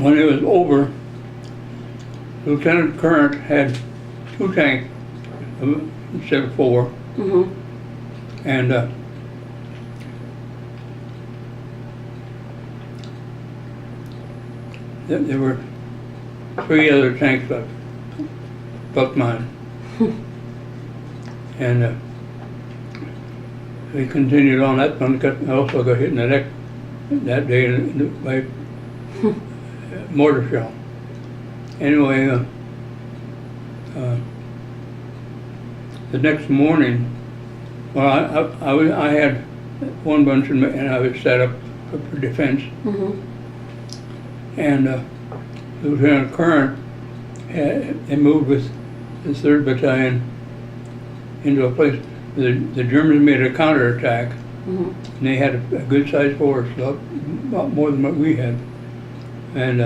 when it was over, Lieutenant Current had 2 tanks instead of 4. Mm-hmm. And there were 3 other tanks left, plus mine. And we continued on. That one also got hit in the neck that day by mortar shell. Anyway, the next morning, well, I had one bunch and I was set up for defense. Mm-hmm. And Lieutenant Current had moved with the 3rd Battalion into a place. The Germans made a counterattack, and they had a good-sized force, a lot more than what we had. And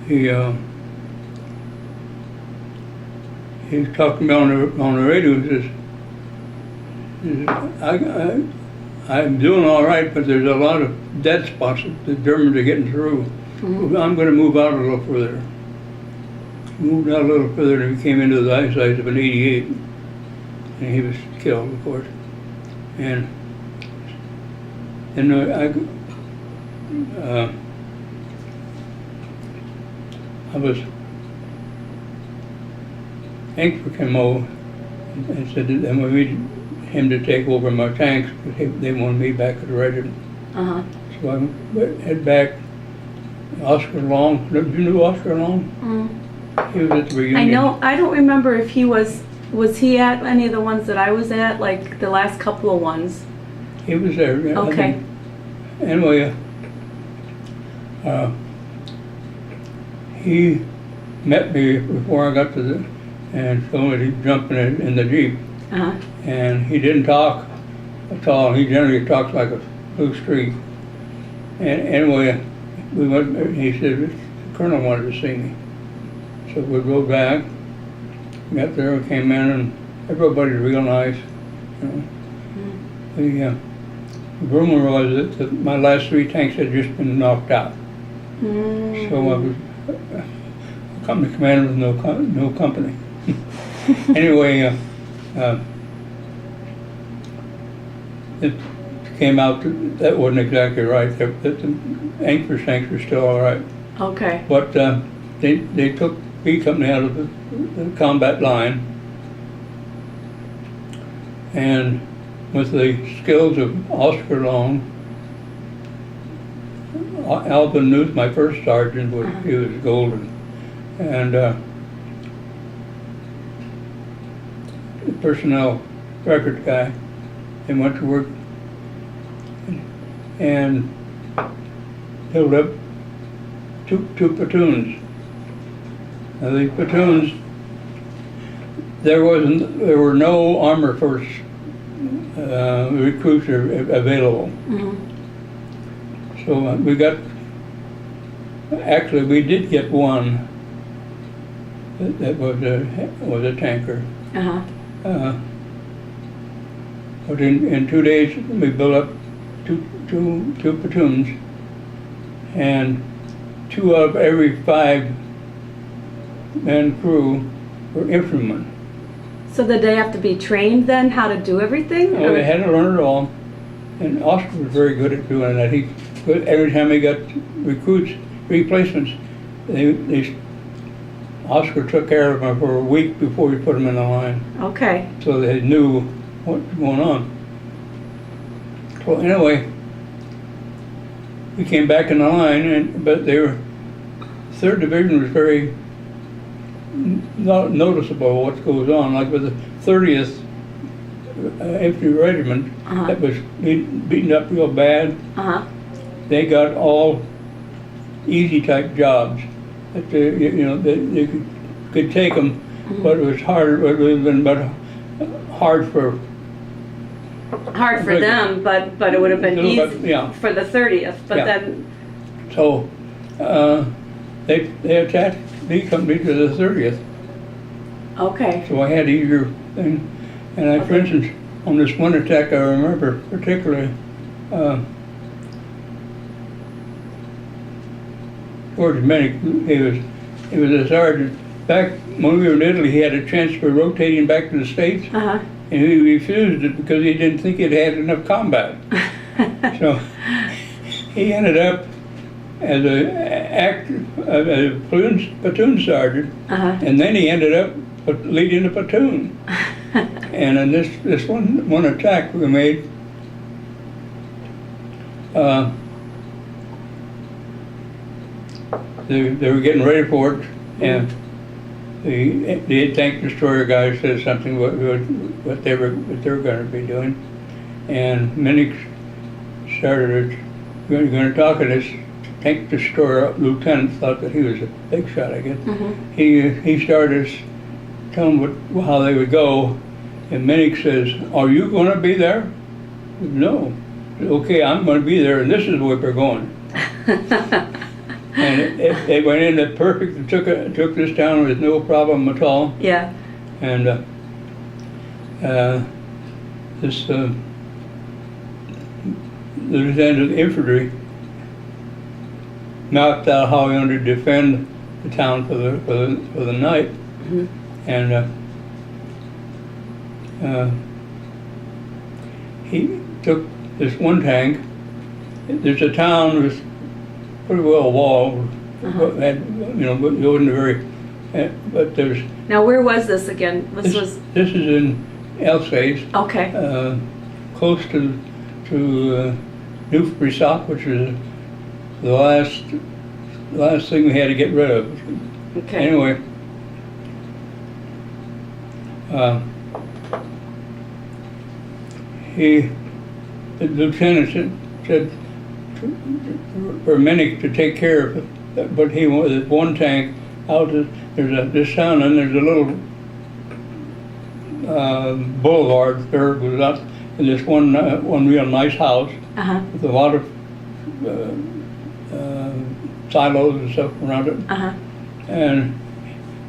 he talked to me on the radio. He says, I'm doing all right, but there's a lot of dead spots that the Germans are getting through. Mm-hmm. I'm going to move out a little further. Moved out a little further, and he came into the eyesight of an 88, and he was killed, of course. And I was anxious came over and said that they wanted him to take over my tanks, because they wanted me back at the regiment. Uh-huh. So I head back. Oscar Long, do you know Oscar Long? Mm. He was at the reunion. I know. I don't remember if he was he at any of the ones that I was at, like the last couple of ones? He was there. Yeah, okay. Anyway, he met me before I got to the, and told me to jump in the Jeep. Uh-huh. And he didn't talk at all. He generally talks like a blue streak. And anyway, we went. He said the colonel wanted to see me, so we rode back. Got there, we came in, and everybody's real nice. You know. Mm. The rumor was that my last 3 tanks had just been knocked out. Mm. So I was company commander with no company. Anyway, it came out that wasn't exactly right. That the anchor tanks were still all right. Okay. But they took B Company out of the combat line, and with the skills of Oscar Long, Alvin Newt, my first sergeant, he was golden, and the personnel records guy, they went to work and built up two platoons. Now these platoons, there were no armor force recruits available. Mm-hmm. So we got, actually we did get one that was a tanker. Uh-huh. But in 2 days we built up two platoons, and 2 out of every 5 men crew were infantrymen. So did they have to be trained then how to do everything? Oh, they had to learn it all, and Oscar was very good at doing that. Every time he got recruits, replacements, Oscar took care of them for a week before he put them in the line. Okay. So they knew what was going on. So anyway, we came back in the line, but they were, 3rd Division was very not noticeable what goes on. Like with the 30th Infantry Regiment, that was beaten up real bad. They got all easy type jobs. That they could take them, but it was hard. It would have been hard for them, but it would have been easy for the 30th. But then, so they attached B Company to the 30th. Okay. So I had easier thing, and for instance, on this one attack, I remember particularly. George Minnick, he was a sergeant. Back when we were in Italy, he had a chance for rotating back to the States, Uh-huh. and he refused it because he didn't think he'd had enough combat. So he ended up as a platoon sergeant, and then he ended up leading a platoon. And in this one attack we made, they were getting ready for it, and the tank destroyer guy said something what they were going to be doing, and Minnick started going to talk, and this tank destroyer lieutenant thought that he was a big shot, I guess. He started telling them how they would go, and Minnick says, "Are you going to be there?" "No." "Okay, I'm going to be there, and this is where we're going." And it went in at perfect. It took this town with no problem at all. Yeah. And this the lieutenant of the infantry mapped out how he wanted to defend the town for the night. And he took this one tank. There's a town with pretty well walled, had, but it wasn't very. But there's. Now, where was this again? This is in Alsace. Okay. Close to New Brissac, which is the last thing we had to get rid of. Okay. Anyway. The lieutenant said for Minnick to take care of it, but he wanted one tank out. There's this town, and there's a little boulevard there goes up, and this one real nice house with a lot of silos and stuff around it, and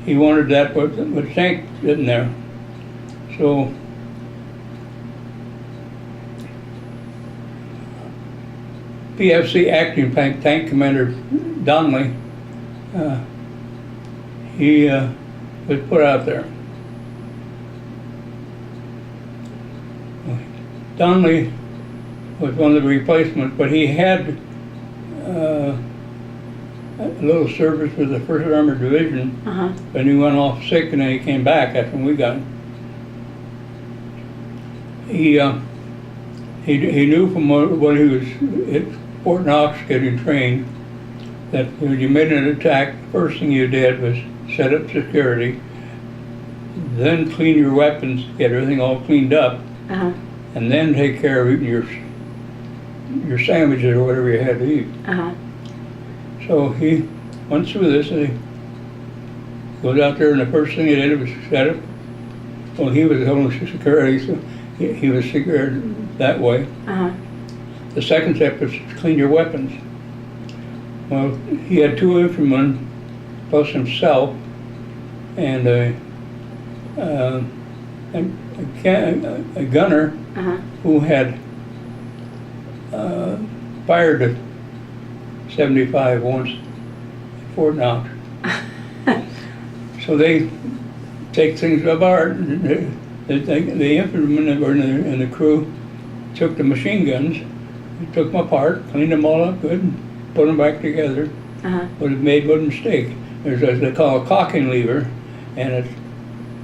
he wanted that, but the tank sitting there. So PFC acting tank commander Donnelly, he was put out there. Donnelly was one of the replacements, but he had a little service with the 1st Armored Division, and he went off sick, and then he came back after we got him. He knew from what he was at Fort Knox getting trained that when you made an attack, the first thing you did was set up security, then clean your weapons, get everything all cleaned up, and then take care of eating your sandwiches or whatever you had to eat. So he went through this, and he goes out there, and the first thing he did was set up. Well, he was holding security, so he was secured that way. The second step was to clean your weapons. Well, he had 2 infantrymen plus himself, and a gunner who had fired a 75 once at Fort Knox. So they take things apart. The infantrymen that were in the crew took the machine guns, took them apart, cleaned them all up good, and put them back together. But it made one mistake. There's what they call a cocking lever, and it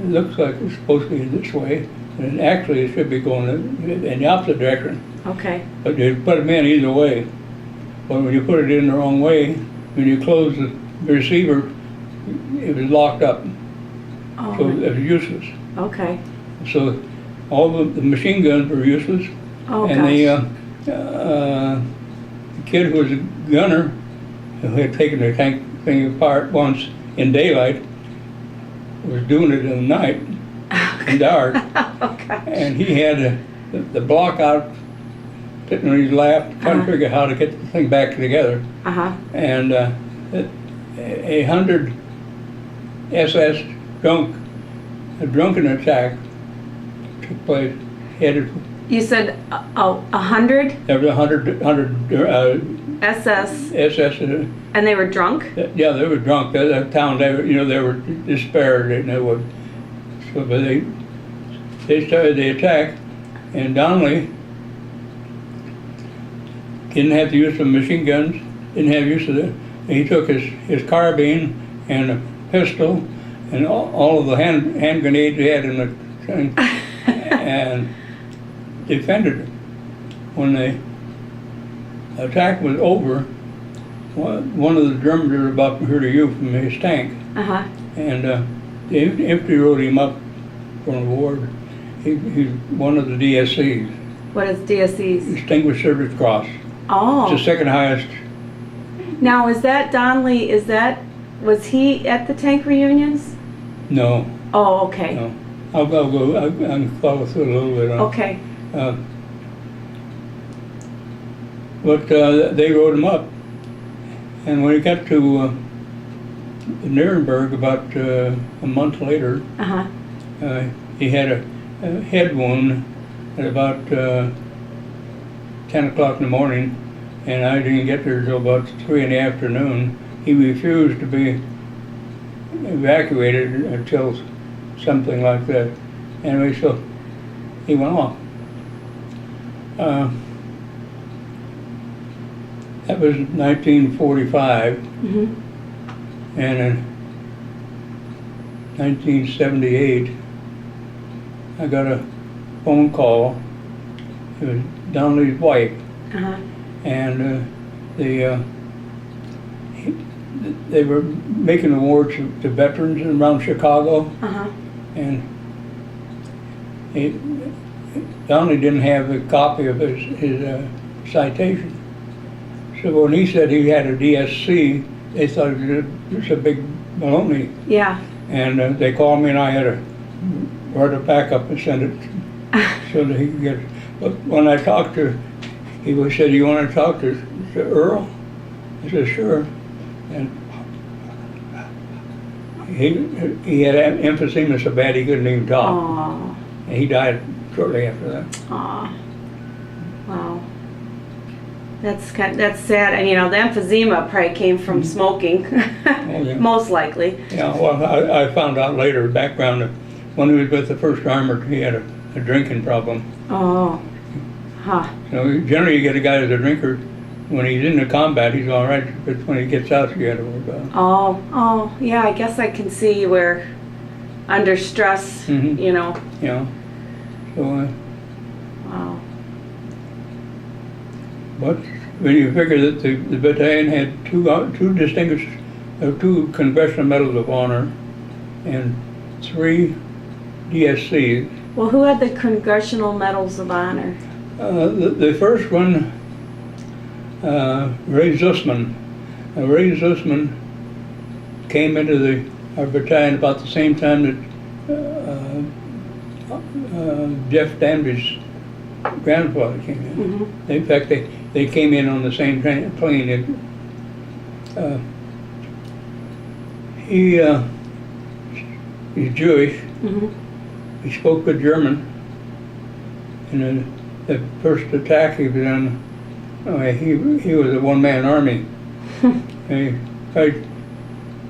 looks like it's supposed to be this way, and actually it should be going in the opposite direction. Okay. But you put them in either way. But when you put it in the wrong way, when you close the receiver, it was locked up. So it was useless. Okay. So all the machine guns were useless. And the kid who was a gunner, who had taken the tank thing apart once in daylight, was doing it in the night, in dark. And he had the block out, sitting on his lap, trying to figure out how to get the thing back together. And a 100 SS a drunken attack took place, headed. You said 100? There was 100 SS And they were drunk? Yeah, they were drunk. That town, they were despaired, and they would. So, but they started the attack, and Donnelly didn't have the use of machine guns, didn't have use of it. He took his carbine and a pistol and all of the hand grenades he had in the thing and defended it. When the attack was over, one of the Germans was about to shoot a U from his tank, and the infantry rode him up from the ward. He's one of the DSCs. What is DSCs? Distinguished Service Cross. Oh. It's the second highest. Now, is that Donnelly, was he at the tank reunions? No. Oh, okay. No. I'll go, I can follow through a little bit on. Okay. But they rode him up. And when he got to Nuremberg about a month later, he had a head wound at about 10 o'clock in the morning, and I didn't get there until about 3 in the afternoon. He refused to be evacuated until something like that. Anyway, so he went off. That was 1945, and in 1978, I got a phone call. It was Donnelly's wife, and they were making awards to veterans around Chicago, and Donnelly didn't have a copy of his citation. So when he said he had a DSC, they thought it was a big baloney. Yeah. And they called me, and I had to write it back up and send it so that he could get it. But when I talked to, he said, "You want to talk to Earl?" I said, "Sure." And he had emphysema so bad he couldn't even talk. Aww. And he died shortly after that. Aww. Wow. That's sad, and the emphysema probably came from smoking, most likely. Yeah, well, I found out later background that when he was with the 1st Armored, he had a drinking problem. Oh, Generally you get a guy who's a drinker, when he's in the combat he's all right, but when he gets out you got to worry about him. Oh, yeah, I guess I can see where under stress, Yeah, so wow. But when you figure that the battalion had two Congressional Medals of Honor and 3 DSCs. Well, who had the Congressional Medals of Honor? The first one, Ray Zussman. Ray Zussman came into our battalion about the same time that Jeff Danby's grandfather came in. In fact, they came in on the same plane. He's Jewish. He spoke good German. And the first attack he was in, he was a one-man army. And he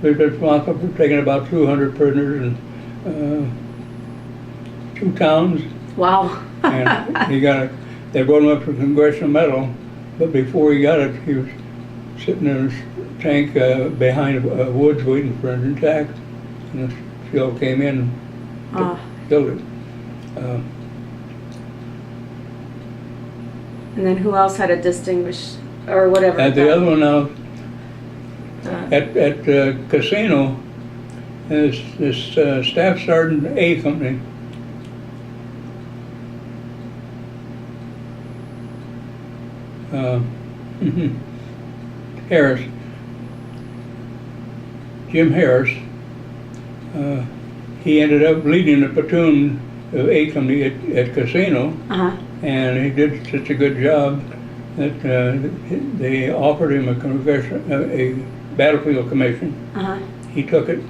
was responsible for taking about 200 prisoners in 2 towns. Wow. And they brought him up for a Congressional Medal, but before he got it, he was sitting in his tank behind woods waiting for an attack, and the shell came in and killed it. And then who else had a distinguished, or whatever? And the other one now, at Casino, is this Staff Sergeant A Company. Harris, Jim Harris, he ended up leading the platoon of A Company at Casino, and he did such a good job that they offered him a battlefield commission. He took it,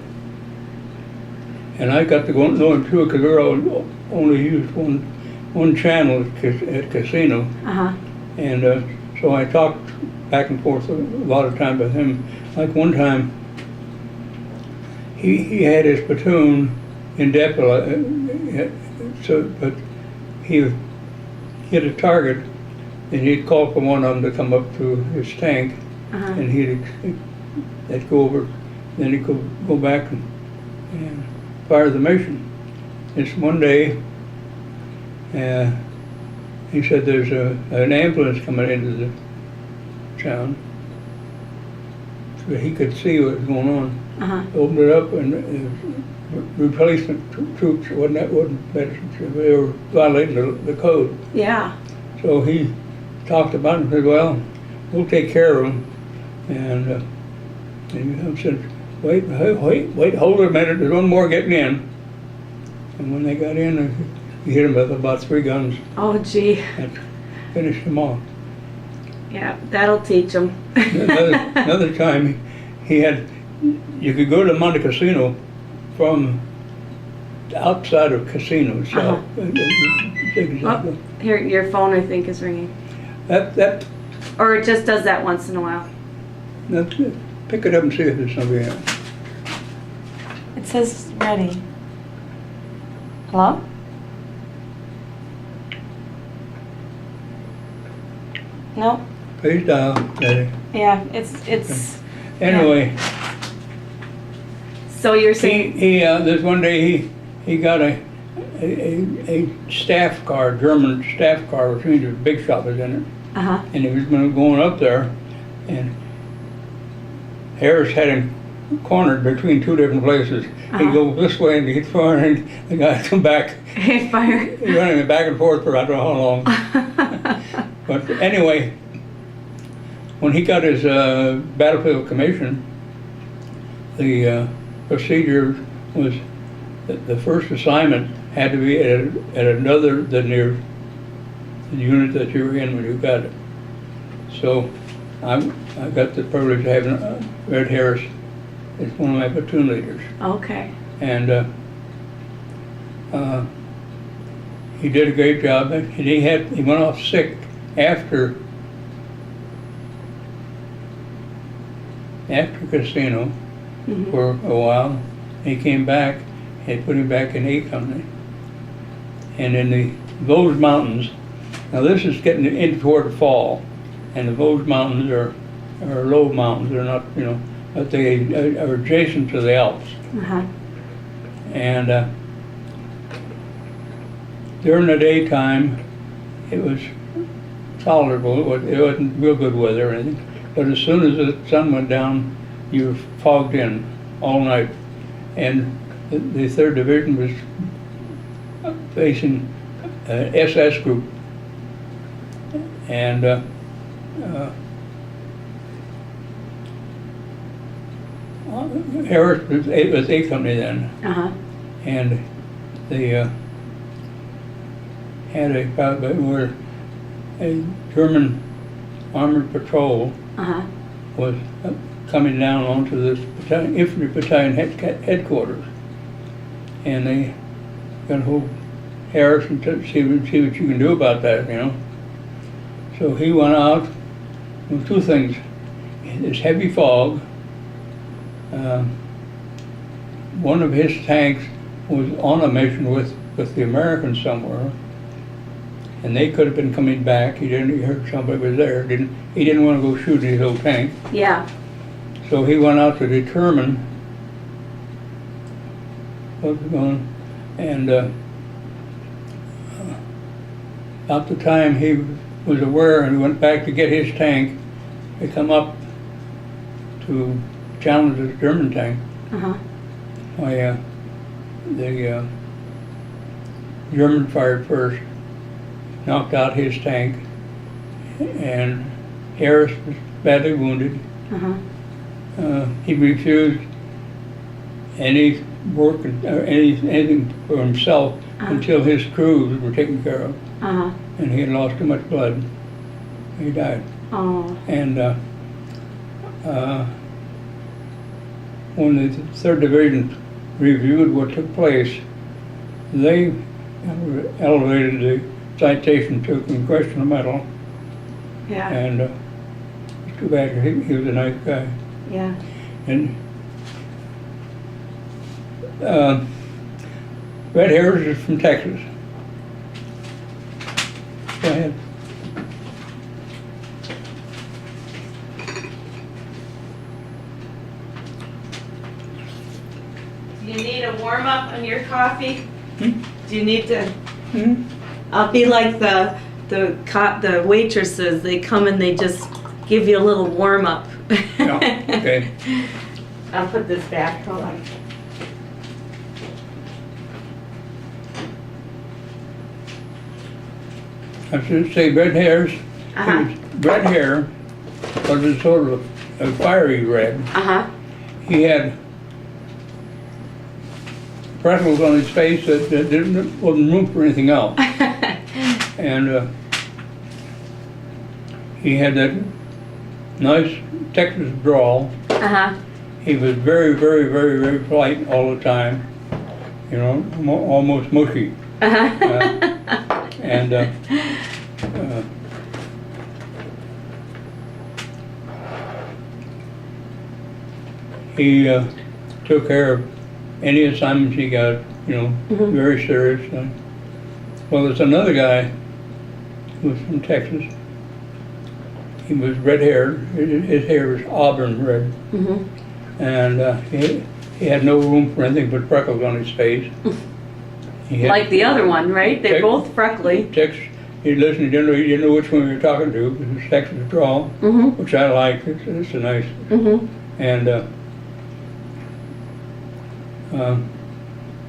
and I got to go know him too because we only used one channel at Casino. And so I talked back and forth a lot of time with him. like one time, he had his platoon in depot, but he hit a target, and he'd call for one of them to come up to his tank, and they'd go over, then he'd go back and fire the mission. This one day, he said there's an ambulance coming into the town, so he could see what was going on. Opened it up, and it was replacement troops. Wasn't medicine. They were violating the code. Yeah. So he talked about it and said, "Well, we'll take care of them." And he said, "Wait, hold it a minute. There's one more getting in." And when they got in, he hit him with about 3 guns. Oh, gee. And finished him off. Yeah, that'll teach him. Another time, you could go to Monte Casino from outside of casinos. So Oh, here, your phone, I think, is ringing. that Or it just does that once in a while. pick it up and see if there's somebody else. It says ready. Hello? Nope. Please dial. Ready. Yeah, it's. Anyway, So you're saying. this one day he got a staff car, German staff car, which means a big shot was in it. And he was going up there, and Harris had him cornered between 2 different places. He'd go this way and he'd fire, and the guy would come back. Hey, fire. He ran him back and forth for I don't know how long. But anyway, when he got his battlefield commission, the procedure was that the first assignment had to be at another than the unit that you were in when you got it. So I got the privilege of having Red Harris as one of my platoon leaders. Okay. And he did a great job. He went off sick after Casino for a while. He came back. They put him back in A Company. And in the Vosges Mountains, now this is getting in toward the fall, and the Vosges Mountains are low mountains. They're not, but they are adjacent to the Alps. And during the daytime, it was tolerable. It wasn't real good weather or anything. But as soon as the sun went down, you were fogged in all night. And the 3rd Division was facing SS group. And Harris was A Company then. And they had a German armored patrol was coming down onto this infantry battalion headquarters, and they got to hold Harris and see what you can do about that, So he went out with 2 things: this heavy fog. One of his tanks was on a mission with the Americans somewhere, and they could have been coming back. He heard somebody was there. He didn't want to go shoot his old tank. Yeah. So he went out to determine what was going on, and about the time he was aware and went back to get his tank, they come up to challenge this German tank. The German fired first, knocked out his tank, and Harris was badly wounded. He refused any work, anything for himself until his crews were taken care of. And he had lost too much blood. He died. And when the 3rd Division reviewed what took place, they elevated the citation to Congressional Medal. Yeah. And it's too bad. He was a nice guy. Yeah. And Red Harris is from Texas. Go ahead. Do you need a warm up on your coffee? Hmm? Do you need to? Hmm? I'll be like the waitresses. They come and they just give you a little warm up. Yeah, okay. I'll put this back. Hold on. I should say red hairs. Uh-huh. Red hair was a sort of a fiery red. Uh-huh. He had freckles on his face that wasn't room for anything else. And he had that nice Texas drawl. Uh-huh. He was very, very, very, very polite all the time. You know, almost mushy. Uh-huh. And he took care of any assignments he got, you know, very serious. Well, there's another guy who was from Texas. He was red-haired. His hair was auburn red. And he had no room for anything but freckles on his face. He had, Like the other one, right? They're both freckly. He listened, he didn't know which one we were talking to, because it was Texas drawl, which I like. It's a nice. And it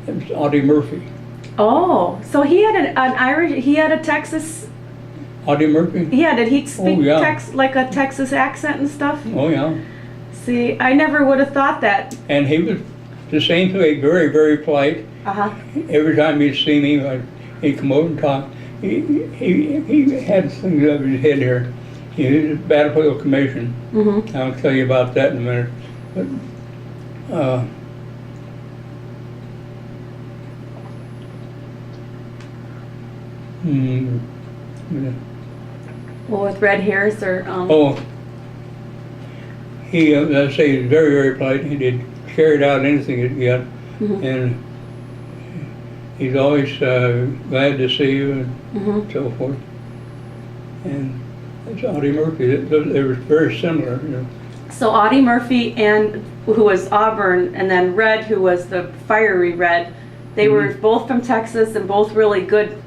was Audie Murphy. Oh, so he had an Irish, he had a Texas, Audie Murphy? yeah, did he speak yeah. like a Texas accent and stuff? Oh, yeah. See, I never would have thought that. And he was the same way, very, very polite. Uh-huh. Every time he'd see me, he'd come over and talk. He had things over his head here. He was a battlefield commission. I'll tell you about that in a minute. But, Well, with red hairs or Oh, he, as I say, he's very, very polite. He did carried out anything that he got, and he's always glad to see you and so forth. And it's Audie Murphy. They were very similar, you know. So Audie Murphy, and who was auburn, and then Red, who was the fiery red, they were both from Texas and both really good.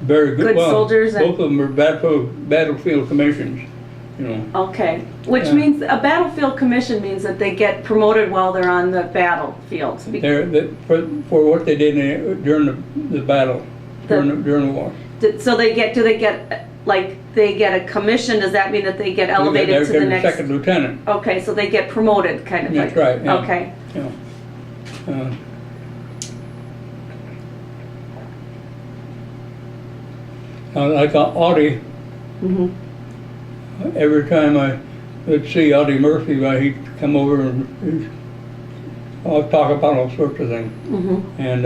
Very good. Well, soldiers. Both of them were battlefield commissions, you know. Okay, which means a battlefield commission means that they get promoted while they're on the battlefield. For what they did during the battle, during the war. So they get, do they get, like, they get a commission? Does that mean that they get elevated to the next? Second lieutenant. Okay, so they get promoted, kind of. That's like, right. Yeah. Okay. Yeah. Like Audie, every time I would see Audie Murphy, he'd come over and I'll talk about all sorts of things. And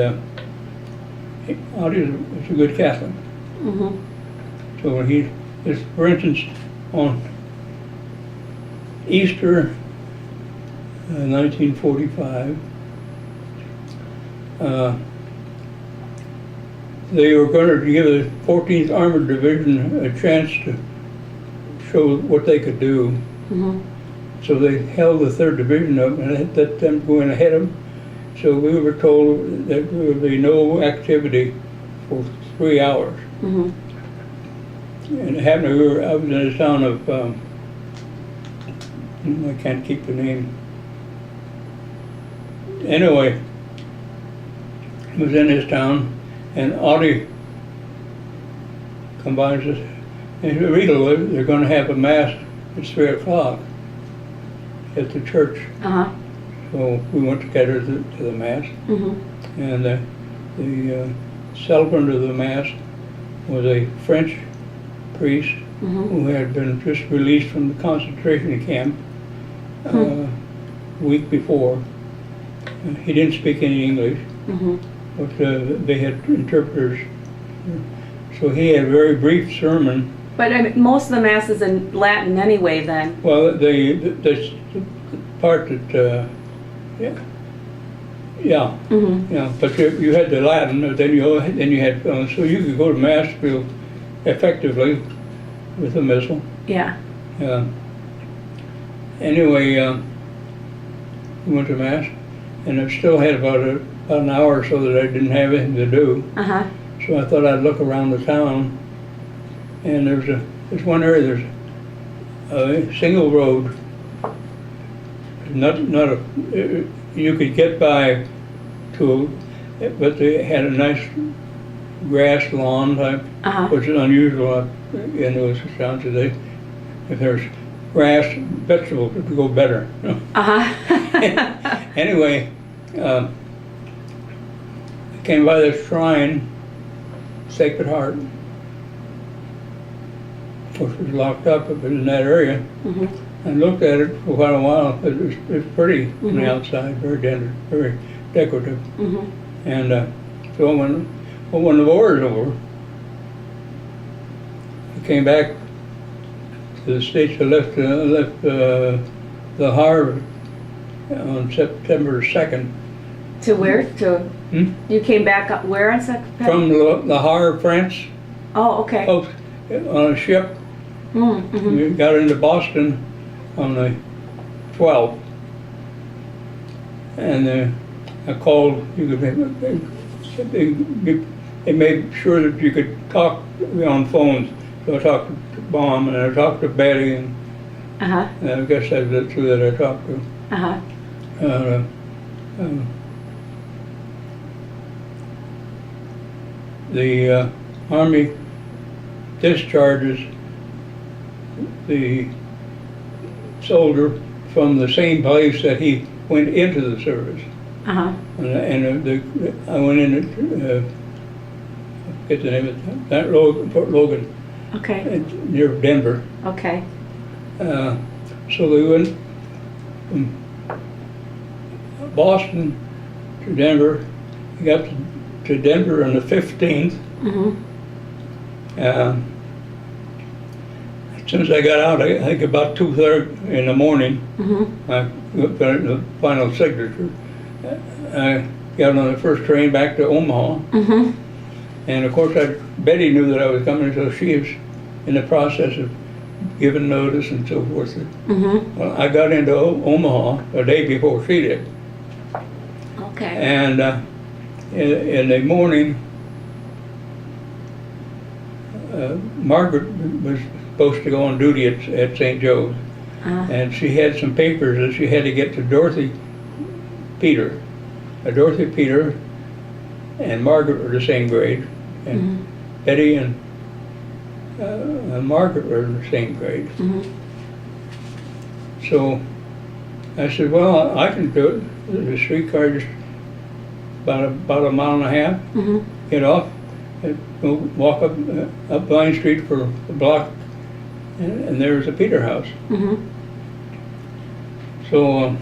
Audie is a good Catholic. So when he is, for instance, on Easter 1945, they were going to give the 14th Armored Division a chance to show what they could do. So they held the 3rd Division up and let them go in ahead of them. So we were told that there would be no activity for 3 hours. And it happened, I was in the town of, I can't keep the name. Anyway, I was in this town, and Audie combines us. In Riedel, they're going to have a mass at 3 o'clock at the church. So we went together to the mass. And the celebrant of the mass was a French priest who had been just released from the concentration camp a week before. He didn't speak any English. But they had interpreters. So he had a very brief sermon. But I mean, most of the mass is in Latin anyway then. Well, part that, yeah, yeah, Mm-hmm. yeah. But you had the Latin, but then you had, so you could go to mass real effectively with a missile. Yeah. Anyway, we went to mass, and I still had about an hour or so that I didn't have anything to do. Uh-huh. So I thought I'd look around the town, and there's one area, there's a single road. Not a, you could get by to, but they had a nice grass lawn type, Uh-huh. which is unusual in those towns today. If there's grass, vegetables would go better. Uh-huh. Anyway, I came by this shrine, Sacred Heart, which was locked up, but in that area. Mm-hmm. I looked at it for quite a while. It was pretty on Mm-hmm. the outside, very decorative. Mm-hmm. And so when the war was over, I came back to the States. I left the Havre on September 2nd. To where? To You came back up where on September? From the Havre, France, Oh, okay. coast, on a ship. Mm-hmm. We got into Boston on the 12th, and I called. They made sure that you could talk on phones. So I talked to Baum, and I talked to Betty, and Uh-huh. I guess that's the two that I talked to. Uh-huh. The Army discharges the soldier from the same place that he went into the service. Uh-huh. And I went in, get the name of that road, Fort Logan, Okay. near Denver. Okay. So we went from Boston to Denver. We got to Denver on the 15th. Mm-hmm. As soon as I got out, I think about 2:30 in the morning, Mm-hmm. I got the final signature. I got on the first train back to Omaha. Mm-hmm. And of course, Betty knew that I was coming, so she was in the process of giving notice and so forth. Mm-hmm. Well, I got into Omaha a day before she did. Okay. And in the morning, Margaret was supposed to go on duty at St. Joe's. Uh-huh. And she had some papers that she had to get to Dorothy Peter. Dorothy Peter and Margaret were the same grade, and Mm-hmm. Betty and Margaret were in the same grade. Mm-hmm. So I said, well, I can do it. The streetcar just about a mile and a half, Mm-hmm. get off, and go walk up Vine Street for a block, and there's a Peter house. Mm-hmm. So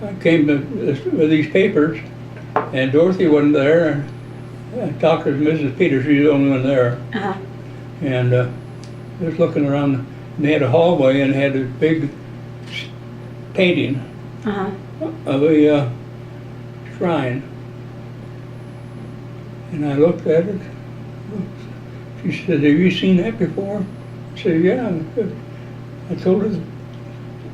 I came with these papers, and Dorothy wasn't there. I talked to Mrs. Peters, she's the only one there. Uh-huh. And just looking around, and they had a hallway and had a big painting Uh-huh. of a shrine. And I looked at it. She said, have you seen that before? I said, yeah. I told her,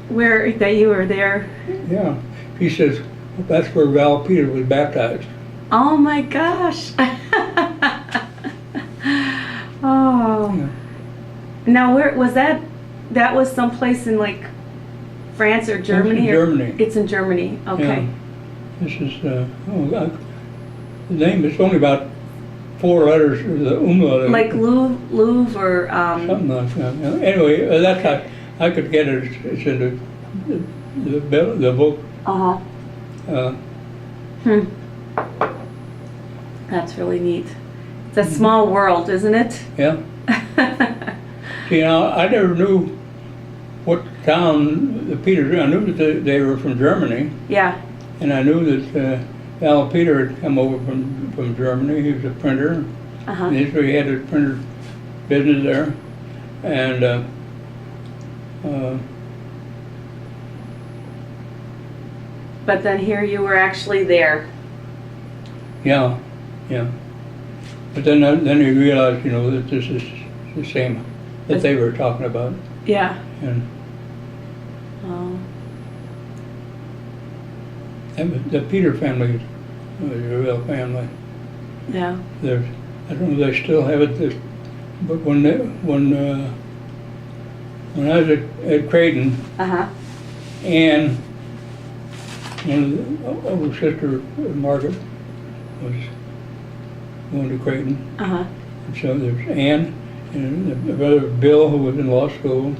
Where that you were there? yeah. She says, well, that's where Val Peter was baptized. Oh my gosh. Oh. Yeah. Now where was that? That was someplace in like France or Germany? in Germany. It's in Germany. Okay. Yeah. This is, the name is only about 4 letters, the umlaut. Like Louvre or Something like that. Yeah. Anyway, that's how I could get it. It's in the book. Uh-huh. That's really neat. It's a small world, isn't it? Yeah. See, now, I never knew what town the Peters were. I knew that they were from Germany, Yeah. and I knew that Al Peter had come over from Germany. He was a printer. Uh-huh. And so he had a printer business there. And But then here you were actually there. Yeah, yeah. But then you realize, you know, that this is the same that they were talking about. Yeah. And Oh. the Peter family was a real family. Yeah. There's, I don't know if they still have it, but when I was at Creighton, Uh-huh. Ann, one of the older sister, Margaret, was going to Creighton. Uh-huh. And so there's Ann and the brother Bill, who was in law school,